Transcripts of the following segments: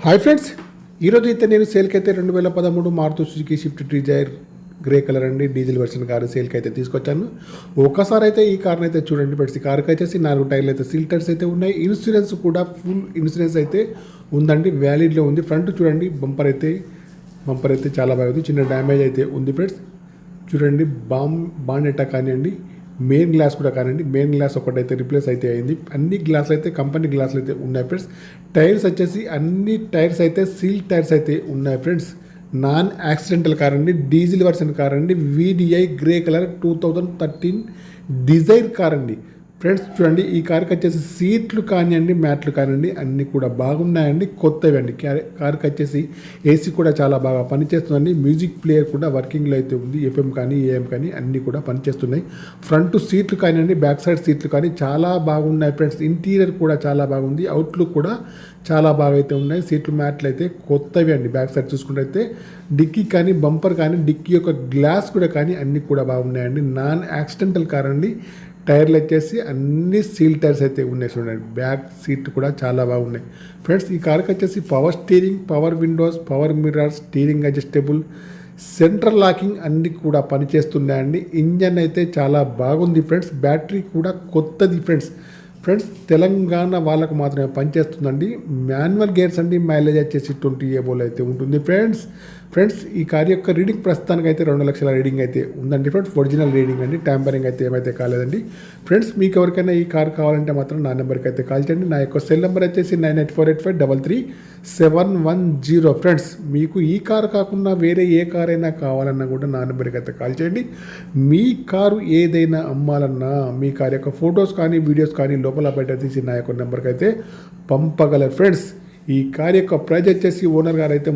Hi friends, ఈరోజు అయితే నేను సేల్కి అయితే 2013 Maruti Suzuki Swift Dzire grey colour అండి డీజిల్ వెర్షన్ కారు సేల్కి అయితే తీసుకొచ్చాను. ఒకసారి అయితే ఈ కార్ని అయితే చూడండి ఫ్రెండ్స్. ఈ కార్కి వచ్చేసి 4 టైర్లు అయితే సీల్ టైర్స్ అయితే ఉన్నాయి. ఇన్సూరెన్స్ కూడా ఫుల్ ఇన్సూరెన్స్ అయితే ఉందండి, వ్యాలిడ్లో ఉంది. ఫ్రంట్ చూడండి, బంపర్ అయితే చాలా బాగుంది. చిన్న డ్యామేజ్ అయితే ఉంది ఫ్రెండ్స్. చూడండి, బానెట్టా కానివ్వండి, మెయిన్ గ్లాస్ కూడా కానివ్వండి, మెయిన్ గ్లాస్ ఒకటైతే రిప్లేస్ అయితే అయింది. అన్ని గ్లాసులు అయితే కంపెనీ గ్లాసులు అయితే ఉన్నాయి ఫ్రెండ్స్. టైర్స్ వచ్చేసి అన్ని టైర్స్ అయితే సీల్ టైర్స్ అయితే ఉన్నాయి ఫ్రెండ్స్. నాన్ యాక్సిడెంటల్ కార్ అండి, డీజిల్ వర్షన్ కార్ అండి, VDI grey colour 2013 Dzire car అండి ఫ్రెండ్స్. చూడండి, ఈ కార్కి వచ్చేసి సీట్లు కానివ్వండి, మ్యాట్లు కానివ్వండి అన్నీ కూడా బాగున్నాయండి, కొత్తవి అండి. కార్కి వచ్చేసి ఏసీ కూడా చాలా బాగా పనిచేస్తుందండి. మ్యూజిక్ ప్లేయర్ కూడా వర్కింగ్లో అయితే ఉంది. FM కానీ AM కానీ అన్నీ కూడా పనిచేస్తున్నాయి. ఫ్రంట్ సీట్లు కానివ్వండి, బ్యాక్ సైడ్ సీట్లు కానీ చాలా బాగున్నాయి ఫ్రెండ్స్. ఇంటీరియర్ కూడా చాలా బాగుంది. అవుట్లుక్ కూడా చాలా బాగా అయితే ఉన్నాయి. సీట్లు మ్యాట్లు అయితే కొత్తవి అండి. బ్యాక్ సైడ్ చూసుకుంటే అయితే డిక్కీ కానీ, బంపర్ కానీ, డిక్కీ యొక్క గ్లాస్ కూడా కానీ అన్నీ కూడా బాగున్నాయండి. నాన్ యాక్సిడెంటల్ కార్ అండి. టైర్లు వచ్చేసి అన్ని సీల్ టైర్స్ అయితే ఉన్నాయి. చూడండి, బ్యాక్ సీట్ కూడా చాలా బాగున్నాయి ఫ్రెండ్స్. ఈ కార్కి వచ్చేసి power steering, power Windows, power mirror, steering adjustable, central locking అన్నీ కూడా పనిచేస్తున్నాయండి. ఇంజన్ అయితే చాలా బాగుంది ఫ్రెండ్స్. బ్యాటరీ కూడా కొత్తది ఫ్రెండ్స్. తెలంగాణ వాళ్ళకు మాత్రమే పనిచేస్తుందండి. మాన్యువల్ గేర్స్ అండి. మైలేజ్ వచ్చేసి 20 ఏబోల్ అయితే ఉంటుంది ఫ్రెండ్స్. ఈ కార్ యొక్క రీడింగ్ ప్రస్తుతానికి అయితే 2 లక్షల రీడింగ్ అయితే ఉందండి ఫ్రెండ్స్. ఒరిజినల్ రీడింగ్ అండి, ట్యాంపరింగ్ అయితే ఏమైతే కాలేదండి ఫ్రెండ్స్. మీకు ఎవరికైనా ఈ కార్ కావాలంటే మాత్రం నా నెంబర్కి అయితే కాల్ చేయండి. నా యొక్క సెల్ నెంబర్ వచ్చేసి 9848533710 ఫ్రెండ్స్. మీకు ఈ కార్ కాకుండా వేరే ఏ కార్ అయినా కావాలన్నా కూడా నా నెంబర్కి అయితే కాల్ చేయండి. మీ కారు ఏదైనా అమ్మాలన్నా మీ కార్ యొక్క ఫొటోస్ కానీ, వీడియోస్ కానీ లోపల బయట తీసి నా యొక్క నెంబర్కి అయితే పంపగలరు ఫ్రెండ్స్. ఈ కార్ యొక్క ప్రైజ్ వచ్చేసి ఓనర్ గారు అయితే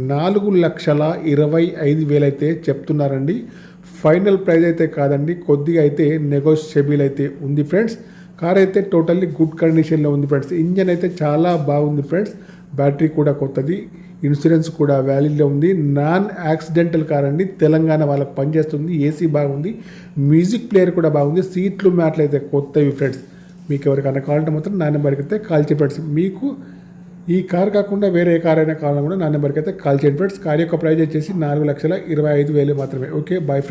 4,25,000 అయితే చెప్తున్నారండి. ఫైనల్ ప్రైజ్ అయితే కాదండి, కొద్దిగా అయితే నెగోషియబుల్ అయితే ఉంది ఫ్రెండ్స్. కార్ అయితే టోటల్లీ గుడ్ కండిషన్లో ఉంది ఫ్రెండ్స్. ఇంజన్ అయితే చాలా బాగుంది ఫ్రెండ్స్. బ్యాటరీ కూడా కొత్తది, ఇన్సూరెన్స్ కూడా వ్యాలిడ్లో ఉంది. నాన్ యాక్సిడెంటల్ కార్ అండి, తెలంగాణ వాళ్ళకి పనిచేస్తుంది. ఏసీ బాగుంది, మ్యూజిక్ ప్లేయర్ కూడా బాగుంది. సీట్లు మ్యాట్లు అయితే కొత్తవి ఫ్రెండ్స్. మీకు ఎవరికైనా కావాలంటే మాత్రం నా నెంబర్కి అయితే కాల్ చేయండి ఫ్రెండ్స్. మీకు ఈ కార్ కాకుండా వేరే ఏ కార్ అయినా కావాలన్నా కూడా నా నెంబర్కి అయితే కాల్ చేయండి ఫ్రెండ్స్. కార్ యొక్క ప్రైస్ వచ్చేసి 4,25,000 మాత్రమే. Okay, bye.